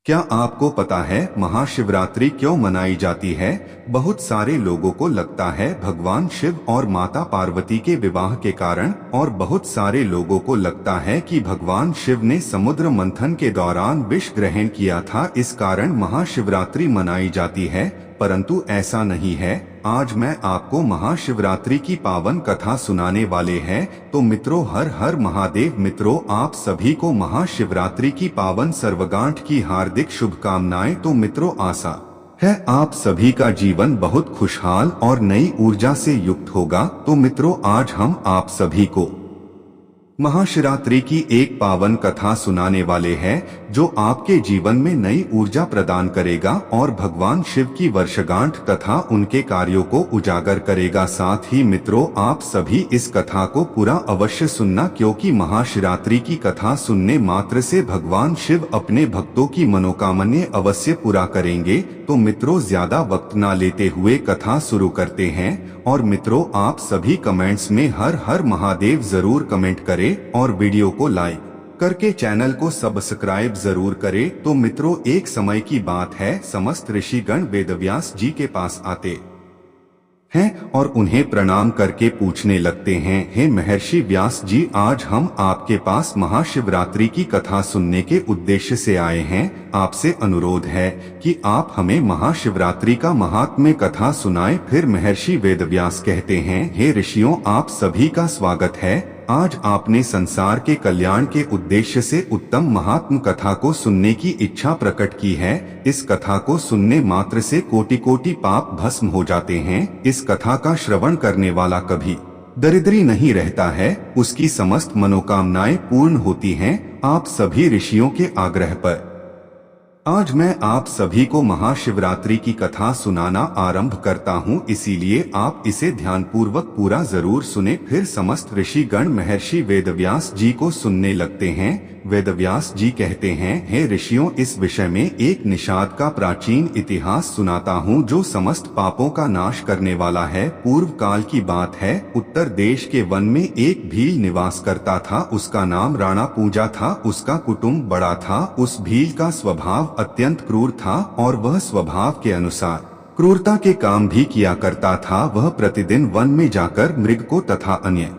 क्या आपको पता है महाशिवरात्रि क्यों मनाई जाती है? बहुत सारे लोगों को लगता है भगवान शिव और माता पार्वती के विवाह के कारण, और बहुत सारे लोगों को लगता है कि भगवान शिव ने समुद्र मंथन के दौरान विष ग्रहण किया था, इस कारण महाशिवरात्रि मनाई जाती है। परंतु ऐसा नहीं है। आज मैं आपको महाशिवरात्रि की पावन कथा सुनाने वाले हैं। तो मित्रों, हर हर महादेव। मित्रों, आप सभी को महाशिवरात्रि की पावन सर्वगांठ की हार्दिक शुभकामनाएं। तो मित्रों, आशा है आप सभी का जीवन बहुत खुशहाल और नई ऊर्जा से युक्त होगा। तो मित्रों, आज हम आप सभी को महाशिवरात्रि की एक पावन कथा सुनाने वाले हैं, जो आपके जीवन में नई ऊर्जा प्रदान करेगा और भगवान शिव की वर्षगांठ तथा उनके कार्यों को उजागर करेगा। साथ ही मित्रों, आप सभी इस कथा को पूरा अवश्य सुनना, क्योंकि महाशिवरात्रि की कथा सुनने मात्र से भगवान शिव अपने भक्तों की मनोकामनाएं अवश्य पूरा करेंगे। तो मित्रों, ज्यादा वक्त न लेते हुए कथा शुरू करते हैं। और मित्रों, आप सभी कमेंट्स में हर हर महादेव जरूर कमेंट करें और वीडियो को लाइक करके चैनल को सब्सक्राइब जरूर करें। तो मित्रों, एक समय की बात है, समस्त ऋषिगण वेदव्यास जी के पास आते हैं और उन्हें प्रणाम करके पूछने लगते हैं, हे महर्षि व्यास जी, आज हम आपके पास महाशिवरात्रि की कथा सुनने के उद्देश्य से आए हैं। आपसे अनुरोध है कि आप हमें महाशिवरात्रि का महात्म्य कथा सुनाएं। फिर महर्षि वेदव्यास कहते हैं, हे ऋषियों, आप सभी का स्वागत है। आज आपने संसार के कल्याण के उद्देश्य से उत्तम महात्म कथा को सुनने की इच्छा प्रकट की है। इस कथा को सुनने मात्र से कोटि कोटि पाप भस्म हो जाते हैं। इस कथा का श्रवण करने वाला कभी दरिद्री नहीं रहता है, उसकी समस्त मनोकामनाएं पूर्ण होती हैं। आप सभी ऋषियों के आग्रह पर आज मैं आप सभी को महाशिवरात्रि की कथा सुनाना आरंभ करता हूँ, इसीलिए आप इसे ध्यानपूर्वक पूरा जरूर सुने। फिर समस्त ऋषिगण महर्षि वेदव्यास जी को सुनने लगते हैं। वेदव्यास जी कहते हैं, हे ऋषियों, इस विषय में एक निषाद का प्राचीन इतिहास सुनाता हूँ, जो समस्त पापों का नाश करने वाला है। पूर्व काल की बात है। उत्तर देश के वन में एक भील निवास करता था। उसका नाम राणा पूजा था। उसका कुटुंब बड़ा था। उस भील का स्वभाव अत्यंत क्रूर था और वह स्वभाव के अनुसार क्रूरता के काम भी किया करता था। वह प्रतिदिन वन में जाकर मृग को तथा अन्य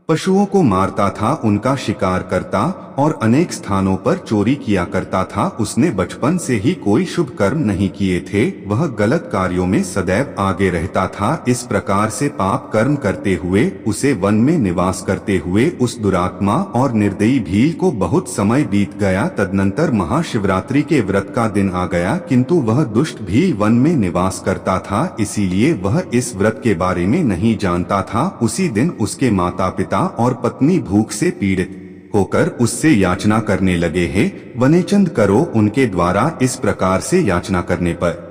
पशुओं को मारता था, उनका शिकार करता और अनेक स्थानों पर चोरी किया करता था। उसने बचपन से ही कोई शुभ कर्म नहीं किए थे। वह गलत कार्यों में सदैव आगे रहता था। इस प्रकार से पाप कर्म करते हुए उसे वन में निवास करते हुए उस दुरात्मा और निर्दयी भील को बहुत समय बीत गया। तदनंतर महाशिवरात्रि के व्रत का दिन आ गया, किंतु वह दुष्ट भील वन में निवास करता था, इसीलिए वह इस व्रत के बारे में नहीं जानता था। उसी दिन उसके माता पिता और पत्नी भूख से पीड़ित होकर उससे याचना करने लगे, हे वनेचंद करो। उनके द्वारा इस प्रकार से याचना करने पर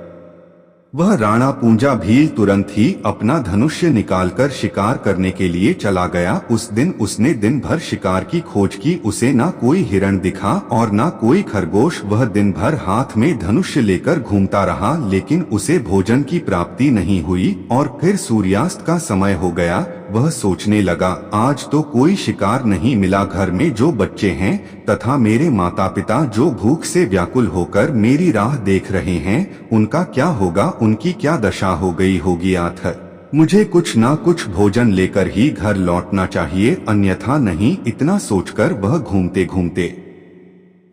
वह राणा पूंजा भील तुरंत ही अपना धनुष्य निकालकर शिकार करने के लिए चला गया। उस दिन उसने दिन भर शिकार की खोज की। उसे ना कोई हिरण दिखा और ना कोई खरगोश। वह दिन भर हाथ में धनुष्य लेकर घूमता रहा, लेकिन उसे भोजन की प्राप्ति नहीं हुई। और फिर सूर्यास्त का समय हो गया। वह सोचने लगा, आज तो कोई शिकार नहीं मिला। घर में जो बच्चे हैं तथा मेरे माता पिता जो भूख से व्याकुल होकर मेरी राह देख रहे हैं, उनका क्या होगा, उनकी क्या दशा हो गई होगी। आखिर मुझे कुछ ना कुछ भोजन लेकर ही घर लौटना चाहिए, अन्यथा नहीं। इतना सोचकर वह घूमते घूमते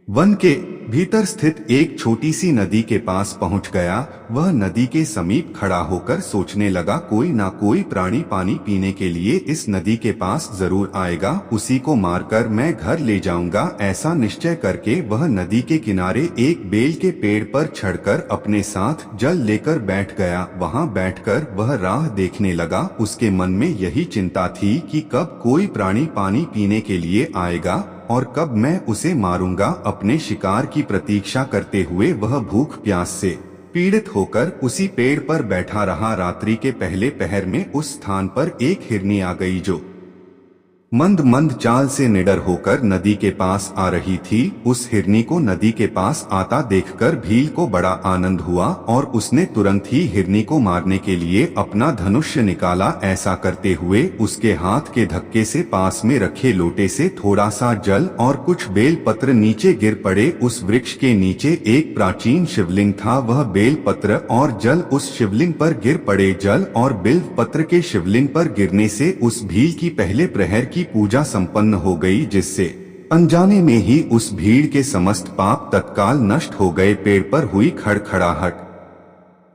वन के भीतर स्थित एक छोटी सी नदी के पास पहुंच गया। वह नदी के समीप खड़ा होकर सोचने लगा, कोई ना कोई प्राणी पानी पीने के लिए इस नदी के पास जरूर आएगा, उसी को मारकर मैं घर ले जाऊंगा। ऐसा निश्चय करके वह नदी के किनारे एक बेल के पेड़ पर चढ़कर अपने साथ जल लेकर बैठ गया। वहां बैठकर वह राह देखने लगा। उसके मन में यही चिंता थी कि कब कोई प्राणी पानी पीने के लिए आएगा और कब मैं उसे मारूंगा। अपने शिकार की प्रतीक्षा करते हुए वह भूख प्यास से पीड़ित होकर उसी पेड़ पर बैठा रहा। रात्रि के पहले पहर में उस स्थान पर एक हिरनी आ गई, जो मंद मंद चाल से निडर होकर नदी के पास आ रही थी। उस हिरनी को नदी के पास आता देखकर भील को बड़ा आनंद हुआ और उसने तुरंत ही हिरनी को मारने के लिए अपना धनुष्य निकाला। ऐसा करते हुए उसके हाथ के धक्के से पास में रखे लोटे से थोड़ा सा जल और कुछ बेल पत्र नीचे गिर पड़े। उस वृक्ष के नीचे एक प्राचीन शिवलिंग था। वह बेल पत्र और जल उस शिवलिंग पर गिर पड़े। जल और बेल पत्र के शिवलिंग पर गिरने से उस भील की पहले प्रहर की पूजा संपन्न हो गई, जिससे अनजाने में ही उस भीड़ के समस्त पाप तत्काल नष्ट हो गए। पेड़ पर हुई खड़खड़ाहट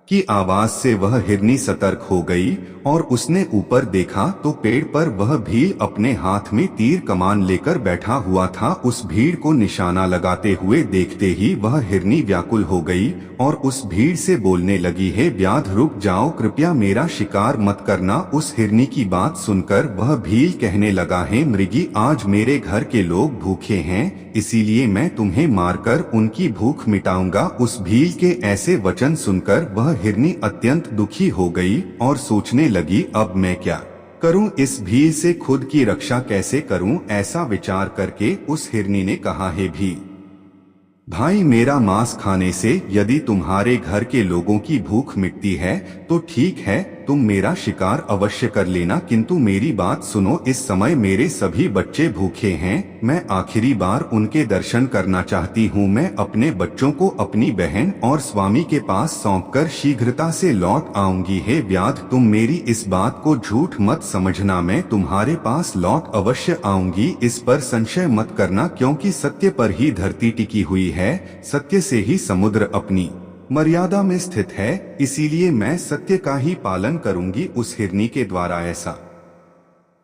की आवाज से वह हिरनी सतर्क हो गई और उसने ऊपर देखा तो पेड़ पर वह भील अपने हाथ में तीर कमान लेकर बैठा हुआ था। उस भीड़ को निशाना लगाते हुए देखते ही वह हिरनी व्याकुल हो गई और उस भीड़ से बोलने लगी, हे व्याध रुक जाओ, कृपया मेरा शिकार मत करना। उस हिरनी की बात सुनकर वह भील कहने लगा, हे मृगी, आज मेरे घर के लोग भूखे हैं, इसीलिए मैं तुम्हें मारकर उनकी भूख मिटाऊंगा। उस भील के ऐसे वचन सुनकर वह हिरनी अत्यंत दुखी हो गई और सोचने लगी, अब मैं क्या करूं, इस भील से खुद की रक्षा कैसे करूं। ऐसा विचार करके उस हिरनी ने कहा, हे भील भाई, मेरा मांस खाने से यदि तुम्हारे घर के लोगों की भूख मिटती है तो ठीक है, तुम मेरा शिकार अवश्य कर लेना, किंतु मेरी बात सुनो, इस समय मेरे सभी बच्चे भूखे हैं, मैं आखिरी बार उनके दर्शन करना चाहती हूँ। मैं अपने बच्चों को अपनी बहन और स्वामी के पास सौंपकर शीघ्रता से लौट आऊंगी। हे व्याध, तुम मेरी इस बात को झूठ मत समझना, मैं तुम्हारे पास लौट अवश्य आऊंगी, इस पर संशय मत करना, क्योंकि सत्य पर ही धरती टिकी हुई है, सत्य से ही समुद्र अपनी मर्यादा में स्थित है, इसीलिए मैं सत्य का ही पालन करूंगी। उस हिरनी के द्वारा ऐसा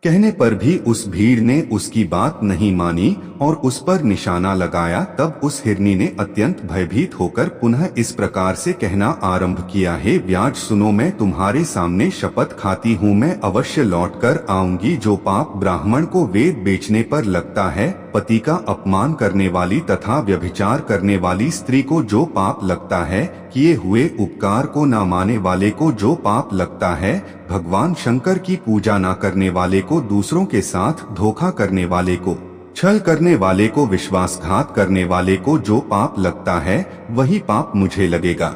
कहने पर भी उस भीड़ ने उसकी बात नहीं मानी और उस पर निशाना लगाया। तब उस हिरनी ने अत्यंत भयभीत होकर पुनः इस प्रकार से कहना आरंभ किया, हे व्याध सुनो, मैं तुम्हारे सामने शपथ खाती हूँ, मैं अवश्य लौटकर आऊंगी। जो पाप ब्राह्मण को वेद बेचने पर लगता है, पति का अपमान करने वाली तथा व्यभिचार करने वाली स्त्री को जो पाप लगता है, किए हुए उपकार को न मानने वाले को जो पाप लगता है, भगवान शंकर की पूजा न करने वाले को, दूसरों के साथ धोखा करने वाले को, छल करने वाले को, विश्वासघात करने वाले को जो पाप लगता है, वही पाप मुझे लगेगा।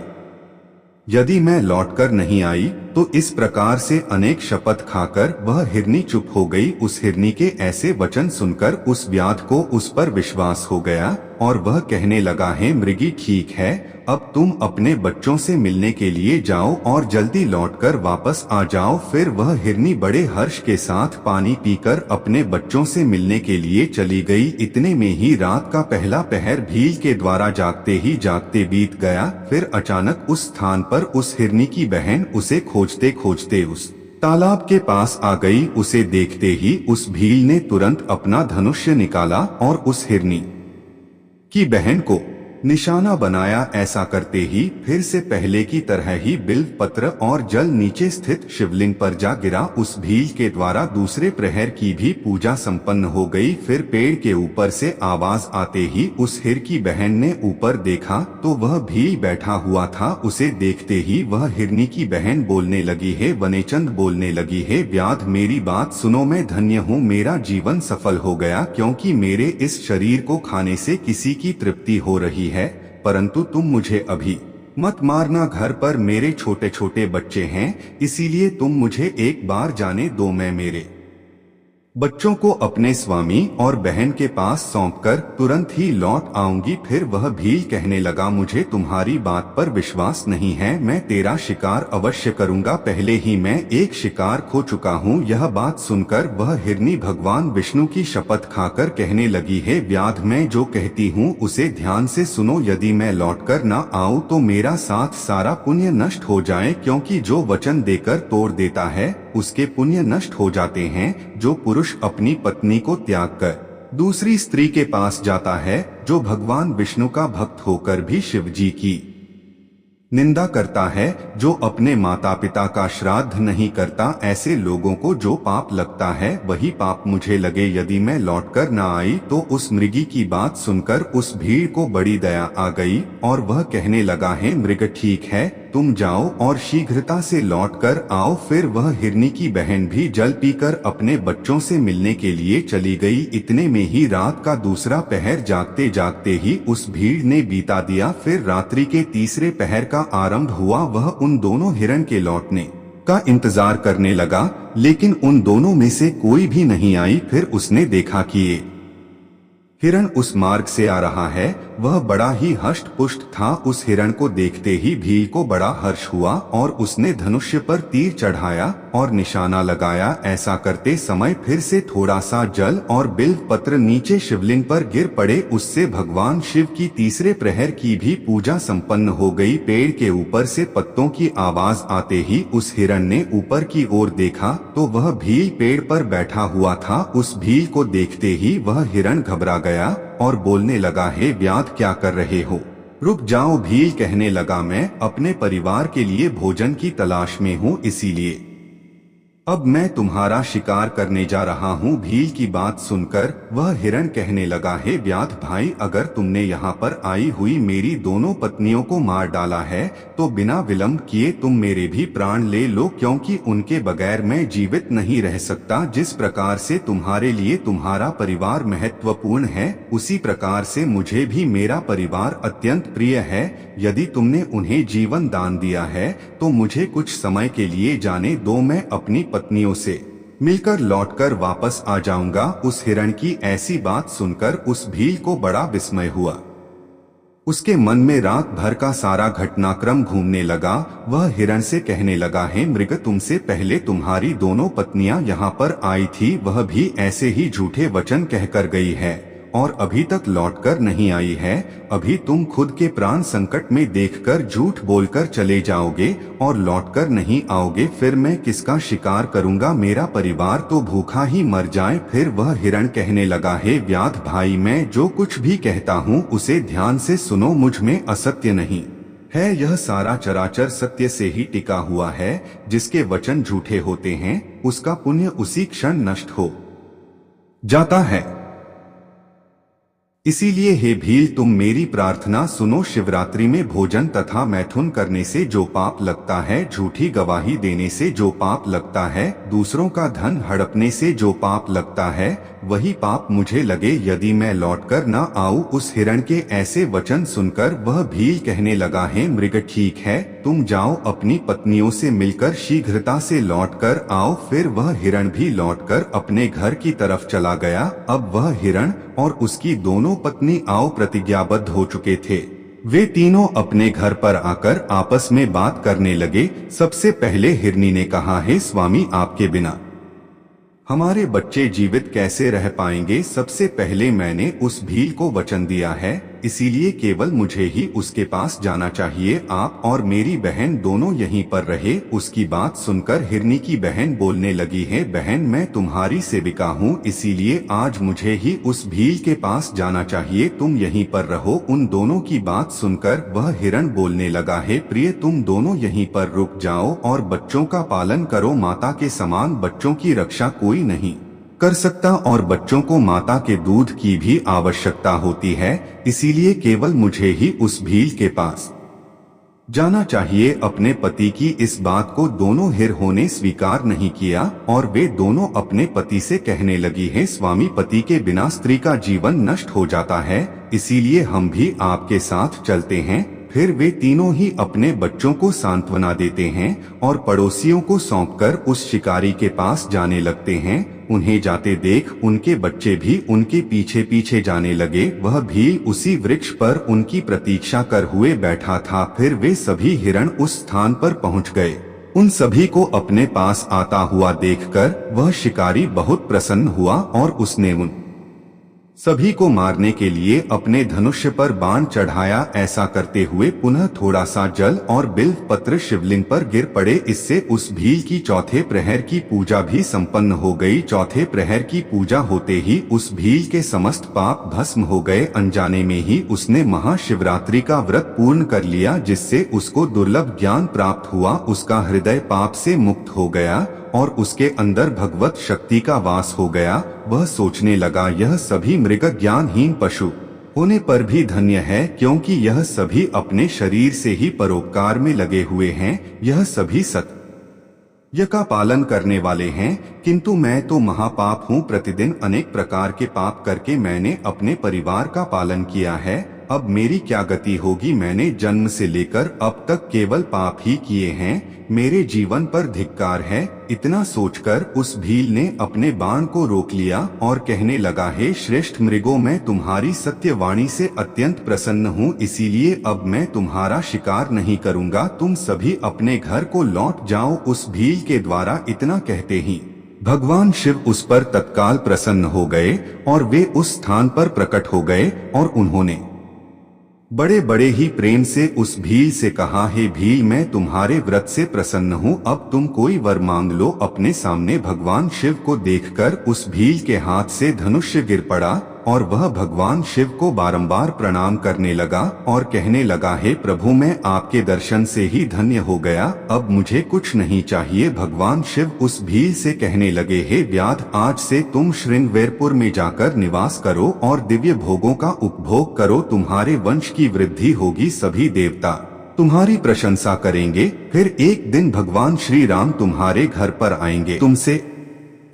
यदि मैं लौटकर नहीं आई तो इस प्रकार से अनेक शपथ खाकर वह हिरनी चुप हो गई। उस हिरनी के ऐसे वचन सुनकर उस व्याध को उस पर विश्वास हो गया और वह कहने लगा, हे मृगी, ठीक है, अब तुम अपने बच्चों से मिलने के लिए जाओ और जल्दी लौटकर वापस आ जाओ। फिर वह हिरनी बड़े हर्ष के साथ पानी पीकर अपने बच्चों से मिलने के लिए चली गई। इतने में ही रात का पहला पहर भील के द्वारा जागते ही जागते बीत गया। फिर अचानक उस स्थान पर उस हिरनी की बहन उसे खोजते खोजते उस तालाब के पास आ गई। उसे देखते ही उस भील ने तुरंत अपना धनुष्य निकाला और उस हिरनी की बहन को निशाना बनाया। ऐसा करते ही फिर से पहले की तरह ही बिल्व पत्र और जल नीचे स्थित शिवलिंग पर जा गिरा। उस भील के द्वारा दूसरे प्रहर की भी पूजा संपन्न हो गई। फिर पेड़ के ऊपर से आवाज आते ही उस हिर की बहन ने ऊपर देखा तो वह भील बैठा हुआ था। उसे देखते ही वह हिरनी की बहन बोलने लगी, हे वनेचंद, बोलने लगी, हे व्याध, मेरी बात सुनो, मैं धन्य हूँ, मेरा जीवन सफल हो गया, क्योंकि मेरे इस शरीर को खाने से किसी की तृप्ति हो रही है, परंतु तुम मुझे अभी मत मारना। घर पर मेरे छोटे छोटे बच्चे हैं, इसीलिए तुम मुझे एक बार जाने दो। मैं मेरे बच्चों को अपने स्वामी और बहन के पास सौंपकर तुरंत ही लौट आऊंगी। फिर वह भील कहने लगा, मुझे तुम्हारी बात पर विश्वास नहीं है, मैं तेरा शिकार अवश्य करूंगा, पहले ही मैं एक शिकार खो चुका हूँ। यह बात सुनकर वह हिरनी भगवान विष्णु की शपथ खाकर कहने लगी, हे व्याध, मैं जो कहती हूँ उसे ध्यान से सुनो, यदि मैं लौटकर न आऊँ तो मेरा सारा पुण्य नष्ट हो जाए, क्योंकि जो वचन देकर तोड़ देता है उसके पुण्य नष्ट हो जाते हैं। जो पुरुष अपनी पत्नी को त्याग कर दूसरी स्त्री के पास जाता है, जो भगवान विष्णु का भक्त होकर भी शिव जी की निंदा करता है, जो अपने माता पिता का श्राद्ध नहीं करता, ऐसे लोगों को जो पाप लगता है वही पाप मुझे लगे। यदि मैं लौटकर न आई तो उस मृगी की बात सुनकर उस भीड़ को बड़ी दया आ गई और वह कहने लगा, हे मृग, ठीक है, तुम जाओ और शीघ्रता से लौट कर आओ। फिर वह हिरनी की बहन भी जल पीकर अपने बच्चों से मिलने के लिए चली गई। इतने में ही रात का दूसरा पहर जागते जागते ही उस भीड़ ने बीता दिया। फिर रात्रि के तीसरे पहर का आरंभ हुआ। वह उन दोनों हिरण के लौटने का इंतजार करने लगा, लेकिन उन दोनों में से कोई भी नहीं आई। फिर उसने देखा कि ये हिरण उस मार्ग से आ रहा है। वह बड़ा ही हष्ट पुष्ट था। उस हिरण को देखते ही भील को बड़ा हर्ष हुआ और उसने धनुष्य पर तीर चढ़ाया और निशाना लगाया। ऐसा करते समय फिर से थोड़ा सा जल और बिल्व पत्र नीचे शिवलिंग पर गिर पड़े। उससे भगवान शिव की तीसरे प्रहर की भी पूजा संपन्न हो गई। पेड़ के ऊपर से पत्तों की आवाज आते ही उस हिरण ने ऊपर की ओर देखा तो वह भील पेड़ पर बैठा हुआ था। उस भील को देखते ही वह हिरण घबरा गया और बोलने लगा, हे व्याध, क्या कर रहे हो? रुक जाओ। भील कहने लगा, मैं अपने परिवार के लिए भोजन की तलाश में हूँ, इसीलिए अब मैं तुम्हारा शिकार करने जा रहा हूँ। भील की बात सुनकर वह हिरण कहने लगा, हे व्याध भाई, अगर तुमने यहाँ पर आई हुई मेरी दोनों पत्नियों को मार डाला है तो बिना विलंब किए तुम मेरे भी प्राण ले लो, क्योंकि उनके बगैर मैं जीवित नहीं रह सकता। जिस प्रकार से तुम्हारे लिए तुम्हारा परिवार महत्वपूर्ण है, उसी प्रकार से मुझे भी मेरा परिवार अत्यंत प्रिय है। यदि तुमने उन्हें जीवन दान दिया है तो मुझे कुछ समय के लिए जाने दो, मैं अपनी पत्नियों से मिलकर लौटकर वापस आ जाऊंगा। उस हिरण की ऐसी बात सुनकर उस भील को बड़ा विस्मय हुआ। उसके मन में रात भर का सारा घटनाक्रम घूमने लगा। वह हिरण से कहने लगा, हे मृग, तुमसे पहले तुम्हारी दोनों पत्नियां यहाँ पर आई थी, वह भी ऐसे ही झूठे वचन कहकर गई है और अभी तक लौटकर नहीं आई है। अभी तुम खुद के प्राण संकट में देखकर झूठ बोलकर चले जाओगे और लौटकर नहीं आओगे, फिर मैं किसका शिकार करूंगा? मेरा परिवार तो भूखा ही मर जाए। फिर वह हिरण कहने लगा, हे व्याध भाई, मैं जो कुछ भी कहता हूँ उसे ध्यान से सुनो। मुझ में असत्य नहीं है, यह सारा चराचर सत्य से ही टिका हुआ है। जिसके वचन झूठे होते हैं उसका पुण्य उसी क्षण नष्ट हो जाता है। इसीलिए हे भील, तुम मेरी प्रार्थना सुनो। शिवरात्रि में भोजन तथा मैथुन करने से जो पाप लगता है, झूठी गवाही देने से जो पाप लगता है, दूसरों का धन हड़पने से जो पाप लगता है, वही पाप मुझे लगे यदि मैं लौटकर न आऊं। उस हिरण के ऐसे वचन सुनकर वह भील कहने लगा, हे मृग, ठीक है, तुम जाओ, अपनी पत्नियों से मिलकर शीघ्रता से लौटकर आओ। फिर वह हिरण भी लौटकर अपने घर की तरफ चला गया। अब वह हिरण और उसकी दोनों पत्नी आओ प्रतिज्ञाबद्ध हो चुके थे। वे तीनों अपने घर पर आकर आपस में बात करने लगे। सबसे पहले हिरनी ने कहा, हे स्वामी, आपके बिना हमारे बच्चे जीवित कैसे रह पाएंगे? सबसे पहले मैंने उस भील को वचन दिया है, इसीलिए केवल मुझे ही उसके पास जाना चाहिए। आप और मेरी बहन दोनों यहीं पर रहे। उसकी बात सुनकर हिरनी की बहन बोलने लगी, है बहन, मैं तुम्हारी सेविका हूँ, इसीलिए आज मुझे ही उस भील के पास जाना चाहिए, तुम यहीं पर रहो। उन दोनों की बात सुनकर वह हिरण बोलने लगा, हे प्रिय, तुम दोनों यहीं पर रुक जाओ और बच्चों का पालन करो। माता के समान बच्चों की रक्षा कोई नहीं कर सकता और बच्चों को माता के दूध की भी आवश्यकता होती है, इसीलिए केवल मुझे ही उस भील के पास जाना चाहिए। अपने पति की इस बात को दोनों हिरणों ने स्वीकार नहीं किया और वे दोनों अपने पति से कहने लगी, है स्वामी, पति के बिना स्त्री का जीवन नष्ट हो जाता है, इसीलिए हम भी आपके साथ चलते हैं। फिर वे तीनों ही अपने बच्चों को सांत्वना देते हैं और पड़ोसियों को सौंपकर उस शिकारी के पास जाने लगते हैं। उन्हें जाते देख उनके बच्चे भी उनके पीछे पीछे जाने लगे। वह भील उसी वृक्ष पर उनकी प्रतीक्षा कर हुए बैठा था। फिर वे सभी हिरण उस स्थान पर पहुंच गए। उन सभी को अपने पास आता हुआ देखकर वह शिकारी बहुत प्रसन्न हुआ और उसने उन सभी को मारने के लिए अपने धनुष्य पर बाण चढ़ाया। ऐसा करते हुए पुनः थोड़ा सा जल और बिल्व पत्र शिवलिंग पर गिर पड़े। इससे उस भील की चौथे प्रहर की पूजा भी संपन्न हो गई। चौथे प्रहर की पूजा होते ही उस भील के समस्त पाप भस्म हो गए। अनजाने में ही उसने महाशिवरात्रि का व्रत पूर्ण कर लिया, जिससे उसको दुर्लभ ज्ञान प्राप्त हुआ। उसका हृदय पाप से मुक्त हो गया और उसके अंदर भगवत शक्ति का वास हो गया। वह सोचने लगा, यह सभी मृग ज्ञानहीन पशु होने पर भी धन्य है, क्योंकि यह सभी अपने शरीर से ही परोपकार में लगे हुए हैं। यह सभी सत्य का पालन करने वाले हैं, किंतु मैं तो महापाप हूँ। प्रतिदिन अनेक प्रकार के पाप करके मैंने अपने परिवार का पालन किया है। अब मेरी क्या गति होगी? मैंने जन्म से लेकर अब तक केवल पाप ही किए हैं। मेरे जीवन पर धिक्कार है। इतना सोचकर उस भील ने अपने बाण को रोक लिया और कहने लगा, हे श्रेष्ठ मृगों, मैं तुम्हारी सत्यवाणी से अत्यंत प्रसन्न हूँ, इसीलिए अब मैं तुम्हारा शिकार नहीं करूँगा। तुम सभी अपने घर को लौट जाओ। उस भील के द्वारा इतना कहते ही भगवान शिव उस पर तत्काल प्रसन्न हो गए और वे उस स्थान पर प्रकट हो गए और उन्होंने बड़े बड़े ही प्रेम से उस भील से कहा, हे भील, मैं तुम्हारे व्रत से प्रसन्न हूँ, अब तुम कोई वर मांग लो। अपने सामने भगवान शिव को देखकर उस भील के हाथ से धनुष्य गिर पड़ा और वह भगवान शिव को बारंबार प्रणाम करने लगा और कहने लगा, हे प्रभु, मैं आपके दर्शन से ही धन्य हो गया, अब मुझे कुछ नहीं चाहिए। भगवान शिव उस भील से कहने लगे, हे व्याध, आज से तुम श्रृंगवेरपुर में जाकर निवास करो और दिव्य भोगों का उपभोग करो। तुम्हारे वंश की वृद्धि होगी, सभी देवता तुम्हारी प्रशंसा करेंगे। फिर एक दिन भगवान श्री राम तुम्हारे घर पर आएंगे, तुमसे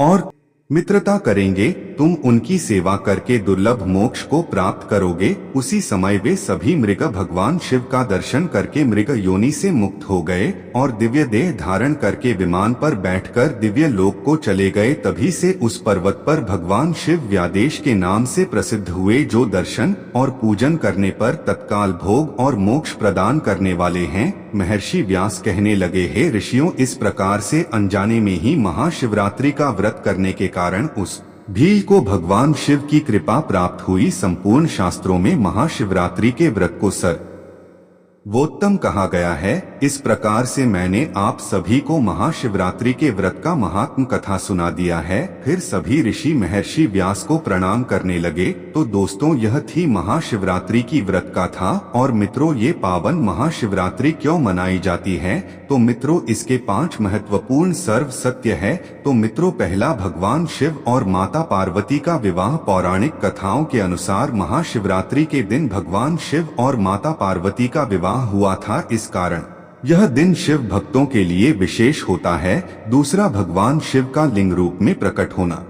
और मित्रता करेंगे। तुम उनकी सेवा करके दुर्लभ मोक्ष को प्राप्त करोगे। उसी समय वे सभी मृग भगवान शिव का दर्शन करके मृग योनि से मुक्त हो गए और दिव्य देह धारण करके विमान पर बैठकर दिव्य लोक को चले गए। तभी से उस पर्वत पर भगवान शिव व्यादेश के नाम से प्रसिद्ध हुए, जो दर्शन और पूजन करने पर तत्काल भोग और मोक्ष प्रदान करने वाले हैं। महर्षि व्यास कहने लगे, हे ऋषियों, इस प्रकार से अनजाने में ही महाशिवरात्रि का व्रत करने के कारण उस भील को भगवान शिव की कृपा प्राप्त हुई। संपूर्ण शास्त्रों में महाशिवरात्रि के व्रत को सर्वोत्तम कहा गया है। इस प्रकार से मैंने आप सभी को महाशिवरात्रि के व्रत का महात्म कथा सुना दिया है। फिर सभी ऋषि महर्षि व्यास को प्रणाम करने लगे। तो दोस्तों, यह थी महाशिवरात्रि की व्रत कथा। और मित्रों, ये पावन महाशिवरात्रि क्यों मनाई जाती है? तो मित्रों, इसके 5 महत्वपूर्ण सर्व सत्य है। तो मित्रों, पहला, भगवान शिव और माता पार्वती का विवाह। पौराणिक कथाओं के अनुसार महाशिवरात्रि के दिन भगवान शिव और माता पार्वती का विवाह हुआ था। इस कारण यह दिन शिव भक्तों के लिए विशेष होता है। दूसरा, भगवान शिव का लिंग रूप में प्रकट होना।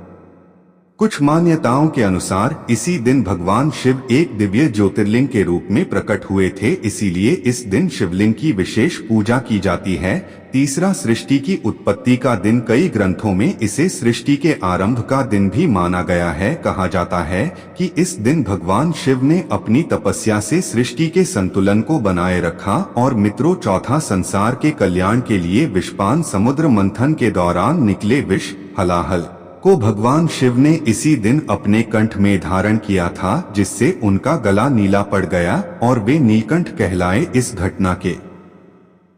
कुछ मान्यताओं के अनुसार इसी दिन भगवान शिव एक दिव्य ज्योतिर्लिंग के रूप में प्रकट हुए थे, इसीलिए इस दिन शिवलिंग की विशेष पूजा की जाती है। तीसरा, सृष्टि की उत्पत्ति का दिन। कई ग्रंथों में इसे सृष्टि के आरंभ का दिन भी माना गया है। कहा जाता है कि इस दिन भगवान शिव ने अपनी तपस्या से सृष्टि के संतुलन को बनाए रखा। और मित्रों, चौथा, संसार के कल्याण के लिए विषपान समुद्र मंथन के दौरान निकले विष हलाहल को भगवान शिव ने इसी दिन अपने कंठ में धारण किया था, जिससे उनका गला नीला पड़ गया और वे नीलकंठ कहलाए। इस घटना के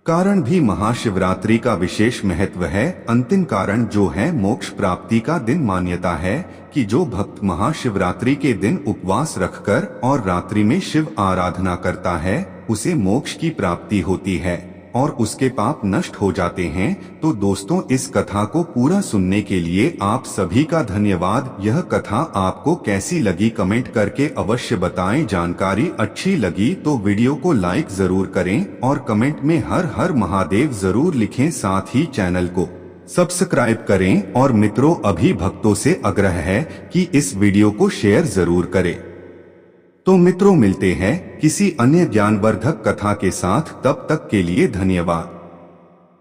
कारण भी महाशिवरात्रि का विशेष महत्व है। अंतिम कारण जो है मोक्ष प्राप्ति का दिन। मान्यता है कि जो भक्त महाशिवरात्रि के दिन उपवास रखकर और रात्रि में शिव आराधना करता है, उसे मोक्ष की प्राप्ति होती है और उसके पाप नष्ट हो जाते हैं। तो दोस्तों, इस कथा को पूरा सुनने के लिए आप सभी का धन्यवाद। यह कथा आपको कैसी लगी कमेंट करके अवश्य बताएं। जानकारी अच्छी लगी तो वीडियो को लाइक जरूर करें और कमेंट में हर हर महादेव जरूर लिखें। साथ ही चैनल को सब्सक्राइब करें। और मित्रों, अभी भक्तों से आग्रह है कि इस वीडियो को शेयर जरूर करें। तो मित्रों, मिलते हैं किसी अन्य ज्ञानवर्धक कथा के साथ। तब तक के लिए धन्यवाद।